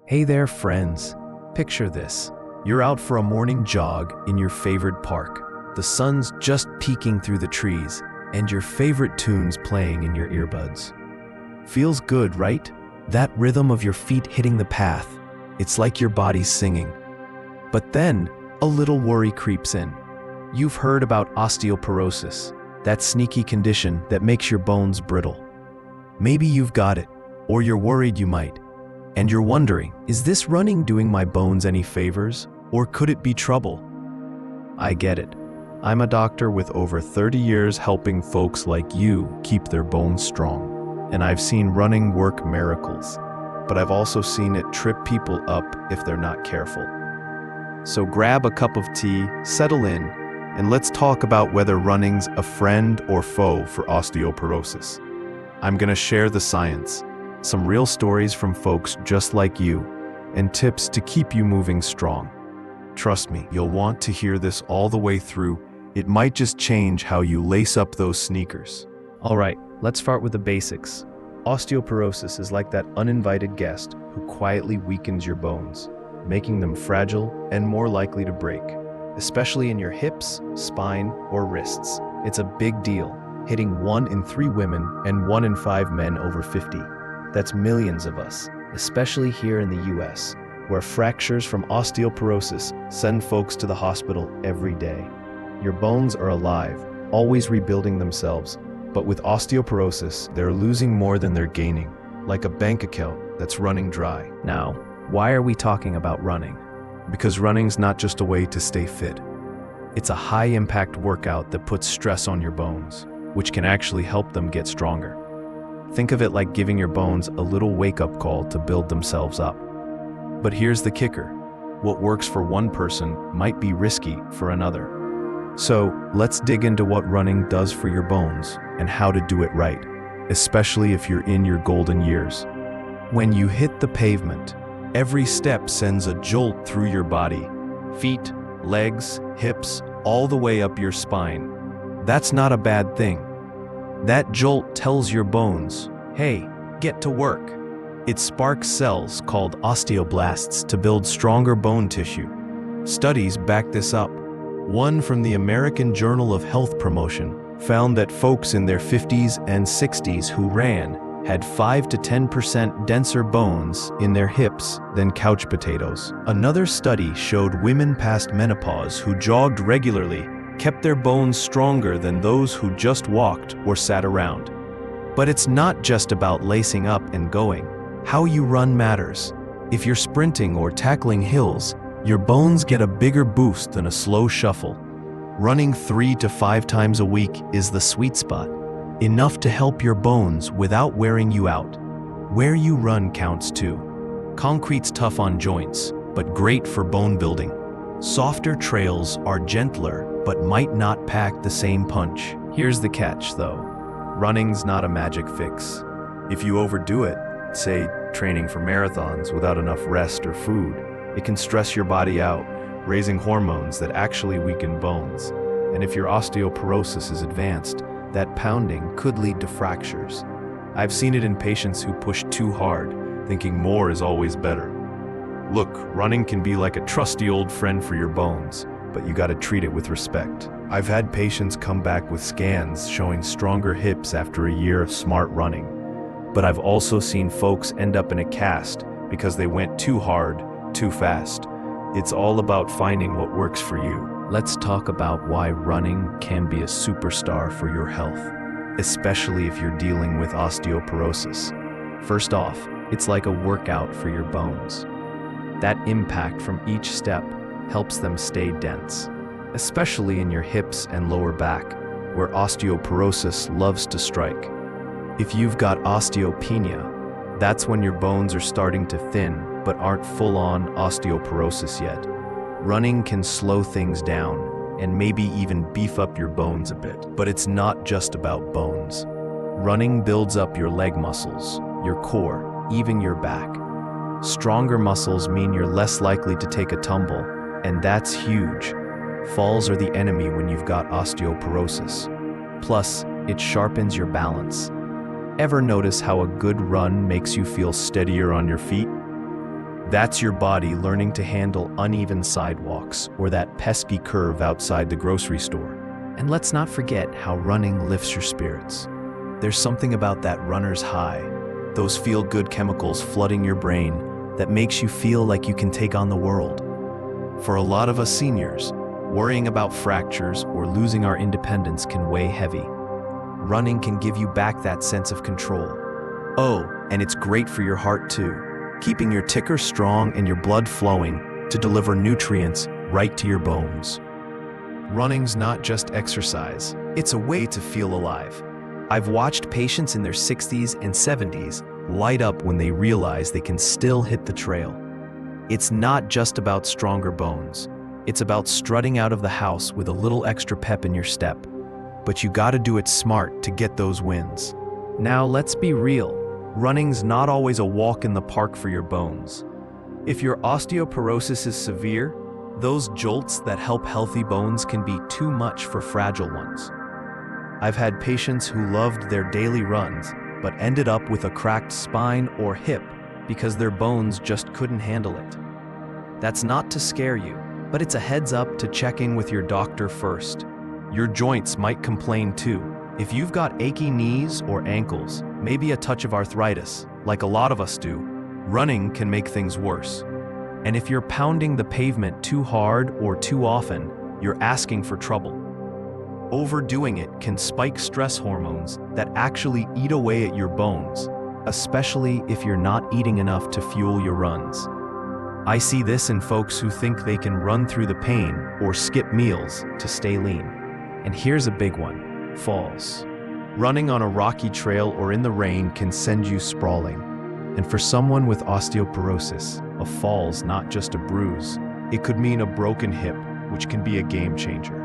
Hey there, friends. Picture this. You're out for a morning jog in your favorite park. The sun's just peeking through the trees, and your favorite tune's playing in your earbuds. Feels good, right? That rhythm of your feet hitting the path. It's like your body's singing. But then, a little worry creeps in. You've heard about osteoporosis, that sneaky condition that makes your bones brittle. Maybe you've got it, or you're worried you might. And you're wondering, is this running doing my bones any favors, or could it be trouble? I get it. I'm a doctor with over 30 years helping folks like you keep their bones strong. And I've seen running work miracles, but I've also seen it trip people up if they're not careful. So grab a cup of tea, settle in, and let's talk about whether running's a friend or foe for osteoporosis. I'm gonna share the science, some real stories from folks just like you, and tips to keep you moving strong. Trust me, you'll want to hear this all the way through. It might just change how you lace up those sneakers. All right, let's start with the basics. Osteoporosis is like that uninvited guest who quietly weakens your bones, making them fragile and more likely to break, especially in your hips, spine, or wrists. It's a big deal, hitting 1 in 3 women and 1 in 5 men over 50. That's millions of us, especially here in the US, where fractures from osteoporosis send folks to the hospital every day. Your bones are alive, always rebuilding themselves, but with osteoporosis, they're losing more than they're gaining, like a bank account that's running dry. Now, why are we talking about running? Because running's not just a way to stay fit. It's a high-impact workout that puts stress on your bones, which can actually help them get stronger. Think of it like giving your bones a little wake-up call to build themselves up. But here's the kicker. What works for one person might be risky for another. So let's dig into what running does for your bones and how to do it right, especially if you're in your golden years. When you hit the pavement, every step sends a jolt through your body. Feet, legs, hips, all the way up your spine. That's not a bad thing. That jolt tells your bones, hey, get to work. It sparks cells called osteoblasts to build stronger bone tissue. Studies back this up. One from the American Journal of Health Promotion found that folks in their 50s and 60s who ran had 5 to 10% denser bones in their hips than couch potatoes. Another study showed women past menopause who jogged regularly kept their bones stronger than those who just walked or sat around. But it's not just about lacing up and going. How you run matters. If you're sprinting or tackling hills, your bones get a bigger boost than a slow shuffle. Running 3 to 5 times a week is the sweet spot, enough to help your bones without wearing you out. Where you run counts too. Concrete's tough on joints, but great for bone building. Softer trails are gentler, but might not pack the same punch. Here's the catch, though. Running's not a magic fix. If you overdo it, say training for marathons without enough rest or food, it can stress your body out, raising hormones that actually weaken bones. And if your osteoporosis is advanced, that pounding could lead to fractures. I've seen it in patients who push too hard, thinking more is always better. Look, running can be like a trusty old friend for your bones, but you gotta treat it with respect. I've had patients come back with scans showing stronger hips after a year of smart running. But I've also seen folks end up in a cast because they went too hard, too fast. It's all about finding what works for you. Let's talk about why running can be a superstar for your health, especially if you're dealing with osteoporosis. First off, it's like a workout for your bones. That impact from each step helps them stay dense, especially in your hips and lower back, where osteoporosis loves to strike. If you've got osteopenia, that's when your bones are starting to thin but aren't full-on osteoporosis yet. Running can slow things down and maybe even beef up your bones a bit. But it's not just about bones. Running builds up your leg muscles, your core, even your back. Stronger muscles mean you're less likely to take a tumble, and that's huge. Falls are the enemy when you've got osteoporosis. Plus, it sharpens your balance. Ever notice how a good run makes you feel steadier on your feet? That's your body learning to handle uneven sidewalks or that pesky curve outside the grocery store. And let's not forget how running lifts your spirits. There's something about that runner's high, those feel-good chemicals flooding your brain that makes you feel like you can take on the world. For a lot of us seniors, worrying about fractures or losing our independence can weigh heavy. Running can give you back that sense of control. Oh, and it's great for your heart too, keeping your ticker strong and your blood flowing to deliver nutrients right to your bones. Running's not just exercise, it's a way to feel alive. I've watched patients in their 60s and 70s light up when they realize they can still hit the trail. It's not just about stronger bones. It's about strutting out of the house with a little extra pep in your step. But you gotta do it smart to get those wins. Now let's be real. Running's not always a walk in the park for your bones. If your osteoporosis is severe, those jolts that help healthy bones can be too much for fragile ones. I've had patients who loved their daily runs, but ended up with a cracked spine or hip because their bones just couldn't handle it. That's not to scare you, but it's a heads up to checking with your doctor first. Your joints might complain too. If you've got achy knees or ankles, maybe a touch of arthritis, like a lot of us do, running can make things worse. And if you're pounding the pavement too hard or too often, you're asking for trouble. Overdoing it can spike stress hormones that actually eat away at your bones, especially if you're not eating enough to fuel your runs. I see this in folks who think they can run through the pain or skip meals to stay lean. And here's a big one: falls. Running on a rocky trail or in the rain can send you sprawling. And for someone with osteoporosis, a fall's not just a bruise. It could mean a broken hip, which can be a game changer.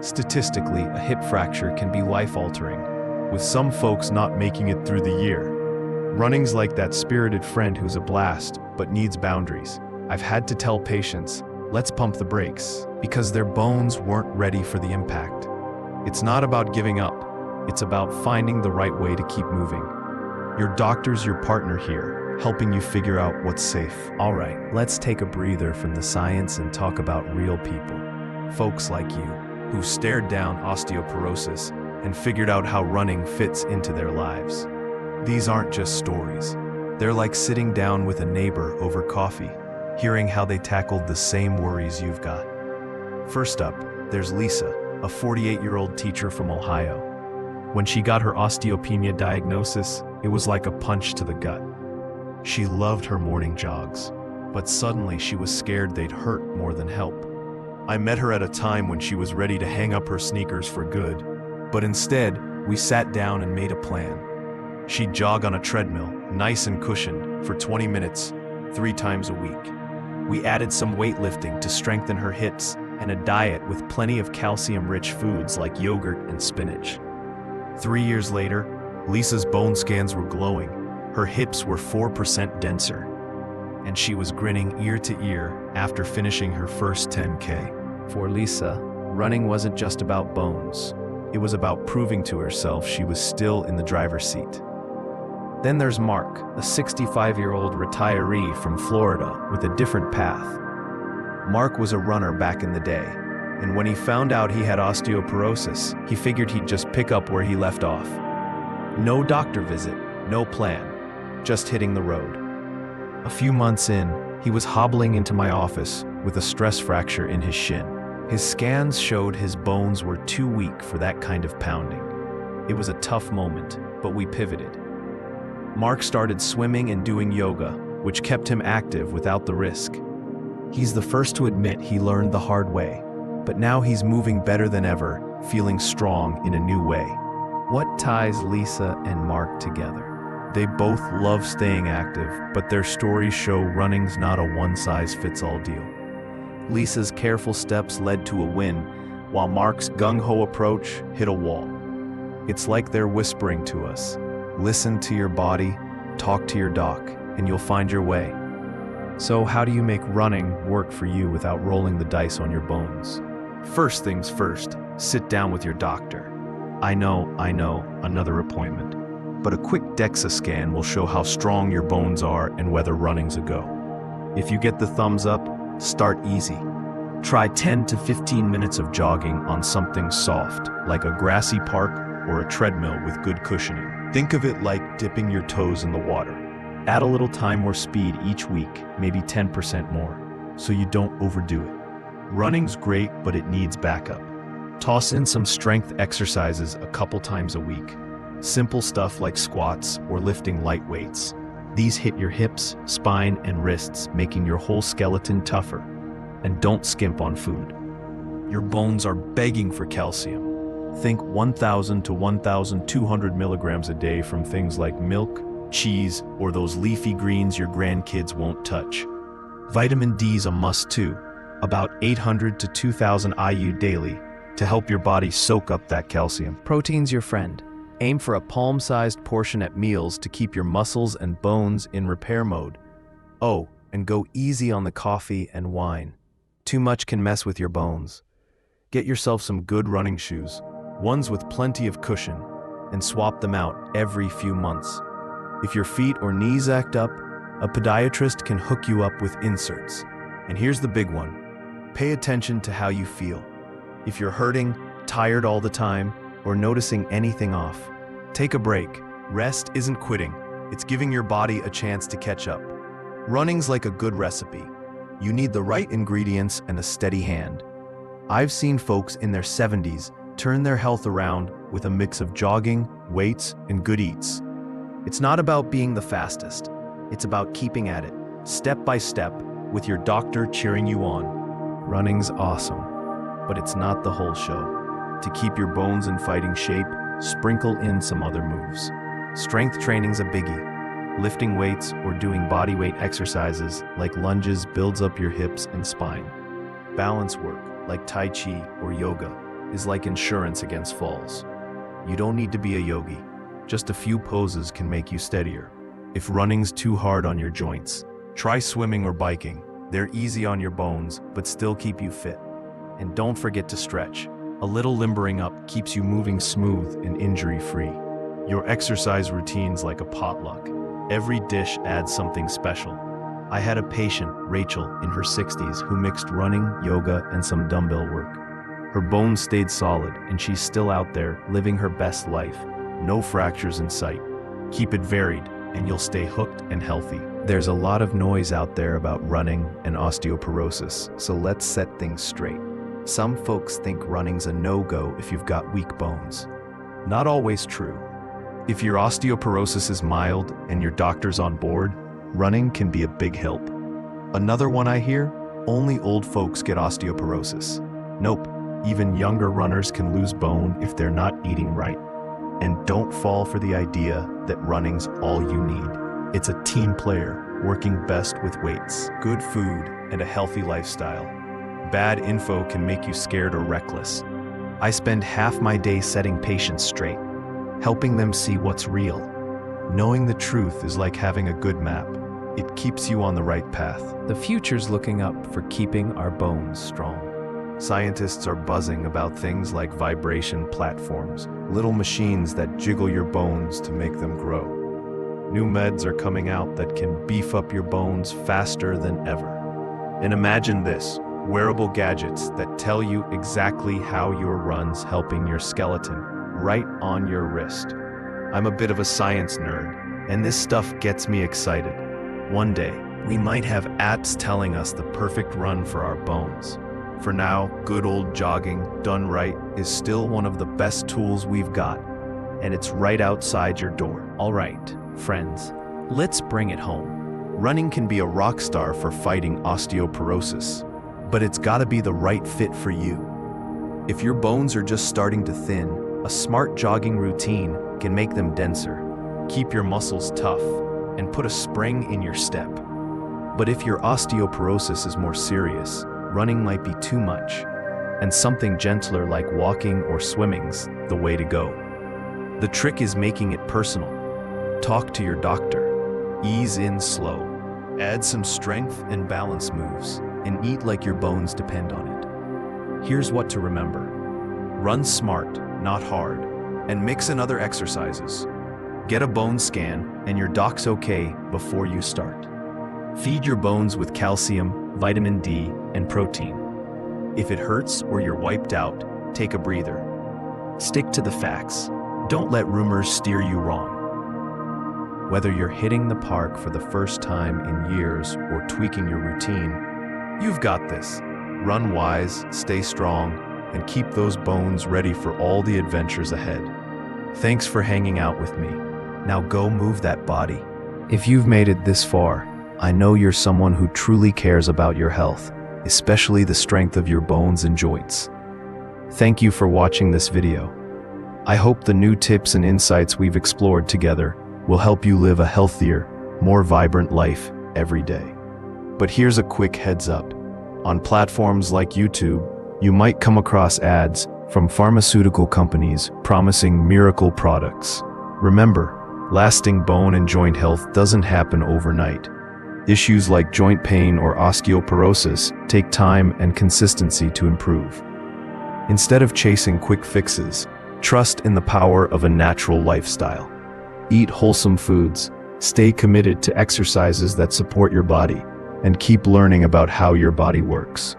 Statistically, a hip fracture can be life-altering, with some folks not making it through the year. Running's like that spirited friend who's a blast, but needs boundaries. I've had to tell patients, let's pump the brakes, because their bones weren't ready for the impact. It's not about giving up. It's about finding the right way to keep moving. Your doctor's your partner here, helping you figure out what's safe. All right, let's take a breather from the science and talk about real people. Folks like you, who've stared down osteoporosis and figured out how running fits into their lives. These aren't just stories. They're like sitting down with a neighbor over coffee, hearing how they tackled the same worries you've got. First up, there's Lisa, a 48-year-old teacher from Ohio. When she got her osteopenia diagnosis, it was like a punch to the gut. She loved her morning jogs, but suddenly she was scared they'd hurt more than help. I met her at a time when she was ready to hang up her sneakers for good, but instead, we sat down and made a plan. She'd jog on a treadmill, nice and cushioned, for 20 minutes, 3 times a week. We added some weightlifting to strengthen her hips and a diet with plenty of calcium-rich foods like yogurt and spinach. 3 years later, Lisa's bone scans were glowing. Her hips were 4% denser, and she was grinning ear to ear after finishing her first 10K. For Lisa, running wasn't just about bones. It was about proving to herself she was still in the driver's seat. Then there's Mark, a 65-year-old retiree from Florida with a different path. Mark was a runner back in the day, and when he found out he had osteoporosis, he figured he'd just pick up where he left off. No doctor visit, no plan, just hitting the road. A few months in, he was hobbling into my office with a stress fracture in his shin. His scans showed his bones were too weak for that kind of pounding. It was a tough moment, but we pivoted. Mark started swimming and doing yoga, which kept him active without the risk. He's the first to admit he learned the hard way, but now he's moving better than ever, feeling strong in a new way. What ties Lisa and Mark together? They both love staying active, but their stories show running's not a one-size-fits-all deal. Lisa's careful steps led to a win, while Mark's gung-ho approach hit a wall. It's like they're whispering to us, listen to your body, talk to your doc, and you'll find your way. So how do you make running work for you without rolling the dice on your bones? First things first, sit down with your doctor. I know, another appointment. But a quick DEXA scan will show how strong your bones are and whether running's a go. If you get the thumbs up, start easy. Try 10 to 15 minutes of jogging on something soft, like a grassy park or a treadmill with good cushioning. Think of it like dipping your toes in the water. Add a little time or speed each week, maybe 10% more, so you don't overdo it. Running's great, but it needs backup. Toss in some strength exercises a couple times a week. Simple stuff like squats or lifting light weights. These hit your hips, spine, and wrists, making your whole skeleton tougher. And don't skimp on food. Your bones are begging for calcium. Think 1,000 to 1,200 milligrams a day from things like milk, cheese, or those leafy greens your grandkids won't touch. Vitamin D's a must too, about 800 to 2,000 IU daily, to help your body soak up that calcium. Protein's your friend. Aim for a palm-sized portion at meals to keep your muscles and bones in repair mode. Oh, and go easy on the coffee and wine. Too much can mess with your bones. Get yourself some good running shoes, ones with plenty of cushion, and swap them out every few months. If your feet or knees act up, a podiatrist can hook you up with inserts. And here's the big one. Pay attention to how you feel. If you're hurting, tired all the time, or noticing anything off, take a break. Rest isn't quitting. It's giving your body a chance to catch up. Running's like a good recipe. You need the right ingredients and a steady hand. I've seen folks in their 70s turn their health around with a mix of jogging, weights, and good eats. It's not about being the fastest. It's about keeping at it, step by step, with your doctor cheering you on. Running's awesome, but it's not the whole show. To keep your bones in fighting shape, sprinkle in some other moves. Strength training's a biggie. Lifting weights or doing bodyweight exercises like lunges builds up your hips and spine. Balance work, like Tai Chi or yoga, is like insurance against falls. You don't need to be a yogi. Just a few poses can make you steadier. If running's too hard on your joints, try swimming or biking. They're easy on your bones, but still keep you fit. And don't forget to stretch. A little limbering up keeps you moving smooth and injury-free. Your exercise routine's like a potluck. Every dish adds something special. I had a patient, Rachel, in her 60s, who mixed running, yoga, and some dumbbell work. Her bones stayed solid, and she's still out there living her best life. No fractures in sight. Keep it varied, and you'll stay hooked and healthy. There's a lot of noise out there about running and osteoporosis, so let's set things straight. Some folks think running's a no-go if you've got weak bones. Not always true. If your osteoporosis is mild and your doctor's on board, running can be a big help. Another one I hear, only old folks get osteoporosis. Nope, even younger runners can lose bone if they're not eating right. And don't fall for the idea that running's all you need. It's a team player working best with weights, good food, and a healthy lifestyle. Bad info can make you scared or reckless. I spend half my day setting patients straight, helping them see what's real. Knowing the truth is like having a good map. It keeps you on the right path. The future's looking up for keeping our bones strong. Scientists are buzzing about things like vibration platforms, little machines that jiggle your bones to make them grow. New meds are coming out that can beef up your bones faster than ever. And imagine this, wearable gadgets that tell you exactly how your run's helping your skeleton, right on your wrist. I'm a bit of a science nerd, and this stuff gets me excited. One day, we might have apps telling us the perfect run for our bones. For now, good old jogging, done right, is still one of the best tools we've got, and it's right outside your door. All right, friends, let's bring it home. Running can be a rock star for fighting osteoporosis, but it's gotta be the right fit for you. If your bones are just starting to thin, a smart jogging routine can make them denser, keep your muscles tough, and put a spring in your step. But if your osteoporosis is more serious, running might be too much, and something gentler like walking or swimming's the way to go. The trick is making it personal. Talk to your doctor, ease in slow, add some strength and balance moves, and eat like your bones depend on it. Here's what to remember. Run smart, not hard, and mix in other exercises. Get a bone scan, and your doc's okay before you start. Feed your bones with calcium, vitamin D, and protein. If it hurts or you're wiped out, take a breather. Stick to the facts. Don't let rumors steer you wrong. Whether you're hitting the park for the first time in years or tweaking your routine, you've got this. Run wise, stay strong, and keep those bones ready for all the adventures ahead. Thanks for hanging out with me. Now go move that body. If you've made it this far, I know you're someone who truly cares about your health, especially the strength of your bones and joints. Thank you for watching this video. I hope the new tips and insights we've explored together will help you live a healthier, more vibrant life every day. But here's a quick heads up. On platforms like YouTube, you might come across ads from pharmaceutical companies promising miracle products. Remember, lasting bone and joint health doesn't happen overnight. Issues like joint pain or osteoporosis take time and consistency to improve. Instead of chasing quick fixes, trust in the power of a natural lifestyle. Eat wholesome foods, stay committed to exercises that support your body, and keep learning about how your body works.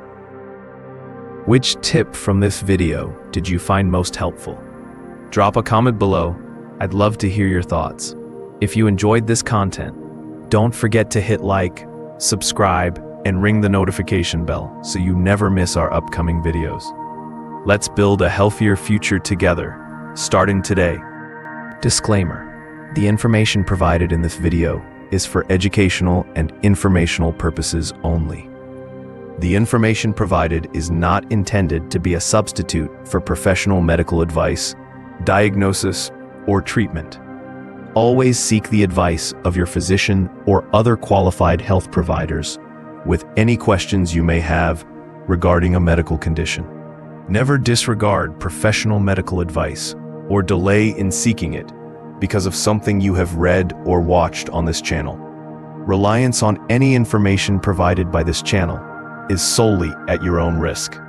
Which tip from this video did you find most helpful? Drop a comment below. I'd love to hear your thoughts. If you enjoyed this content, don't forget to hit like, subscribe, and ring the notification bell so you never miss our upcoming videos. Let's build a healthier future together, starting today. Disclaimer: the information provided in this video is for educational and informational purposes only. The information provided is not intended to be a substitute for professional medical advice, diagnosis, or treatment. Always seek the advice of your physician or other qualified health providers with any questions you may have regarding a medical condition. Never disregard professional medical advice or delay in seeking it because of something you have read or watched on this channel. Reliance on any information provided by this channel is solely at your own risk.